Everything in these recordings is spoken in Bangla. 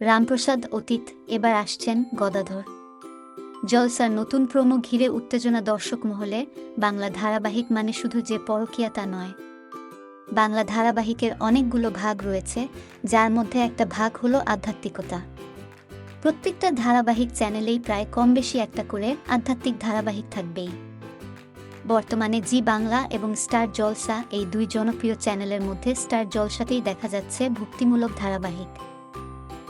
রামপ্রসাদ অতীত, এবার আসছেন গদাধর। জলসার নতুন প্রোমো ঘিরে উত্তেজনা দর্শক মহলে। বাংলা ধারাবাহিক মানে শুধু যে পরকীয়া তা নয়। বাংলা ধারাবাহিকের অনেকগুলো ভাগ রয়েছে, যার মধ্যে একটা ভাগ হলো আধ্যাত্মিকতা। প্রত্যেকটা ধারাবাহিক চ্যানেলেই প্রায় কম বেশি একটা করে আধ্যাত্মিক ধারাবাহিক থাকবেই। বর্তমানে জি বাংলা এবং স্টার জলসা এই দুই জনপ্রিয় চ্যানেলের মধ্যে স্টার জলসাতেই দেখা যাচ্ছে ভক্তিমূলক ধারাবাহিক।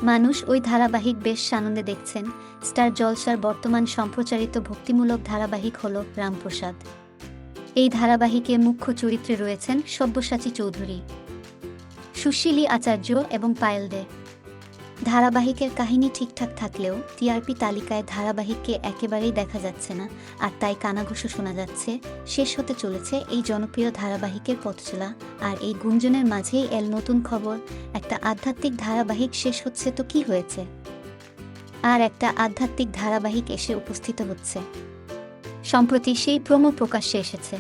মানুষ ওই ধারাবাহিক বেশ সানন্দে দেখছেন। স্টার জলসার বর্তমান সম্প্রচারিত ভক্তিমূলক ধারাবাহিক হল রামপ্রসাদ। এই ধারাবাহিকে মুখ্য চরিত্রে রয়েছেন সব্যসাচী চৌধুরী, সুশীলী আচার্য এবং পায়েল দে। ধারাবাহিকের কাহিনী ঠিকঠাক থাকলেও টিআরপি তালিকায় ধারাবাহিককে একেবারেই দেখা যাচ্ছে না, আর তাই কানাঘুষো শোনা যাচ্ছে শেষ হতে চলেছে এই জনপ্রিয় ধারাবাহিকের পথচলা। আর এই গুঞ্জনের মাঝেই এল নতুন খবর, একটা আধ্যাত্মিক ধারাবাহিক শেষ হচ্ছে তো কি হয়েছে, আর একটা আধ্যাত্মিক ধারাবাহিক এসে উপস্থিত হচ্ছে। সম্প্রতি সেই প্রোমো প্রকাশ্যে এসেছে।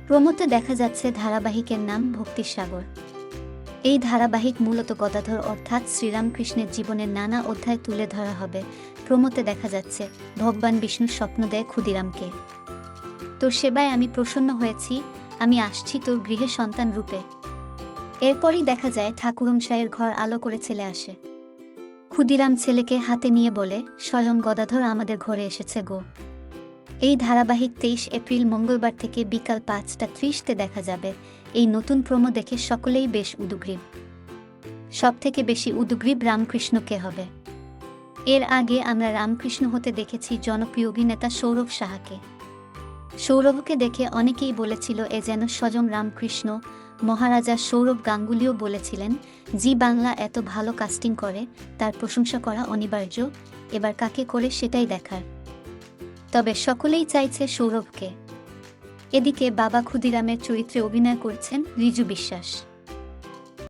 প্রোমোতে দেখা যাচ্ছে ধারাবাহিকের নাম ভক্তির সাগর। এই ধারাবাহিক মূলত গদাধর অর্থাৎ শ্রীরামকৃষ্ণের জীবনের নানা অধ্যায় তুলে ধরা হবে। প্রোমোতে দেখা যাচ্ছে ভগবান বিষ্ণুর স্বপ্ন দেয় ক্ষুদিরামকে, তোর সেবায় আমি প্রসন্ন হয়েছি, আমি আসছি তোর গৃহে সন্তান রূপে। এরপরই দেখা যায় ঠাকুরমশাইয়ের ঘর আলো করে ছেলে আসে। ক্ষুদিরাম ছেলেকে হাতে নিয়ে বলে, স্বয়ং গদাধর আমাদের ঘরে এসেছে গো। এই ধারাবাহিক 23 এপ্রিল মঙ্গলবার থেকে বিকাল 5:30-তে দেখা যাবে। এই নতুন প্রোমো দেখে সকলেই বেশ উদগ্রীব। সবথেকে বেশি উদগ্রীব রামকৃষ্ণকে হবে। এর আগে আমরা রামকৃষ্ণ হতে দেখেছি জনপ্রিয় অভিনেতা সৌরভ সাহাকে। সৌরভকে দেখে অনেকেই বলেছিল এ যেন স্বয়ং রামকৃষ্ণ। মহারাজা সৌরভ গাঙ্গুলিও বলেছিলেন, জি বাংলা এত ভালো কাস্টিং করে, তার প্রশংসা করা অনিবার্য, এবার কাকে করে সেটাই দেখার। তবে সকলেই চাইছে সৌরভকে। এদিকে বাবা ক্ষুদিরামের চরিত্রে অভিনয় করছেন রিজু বিশ্বাস।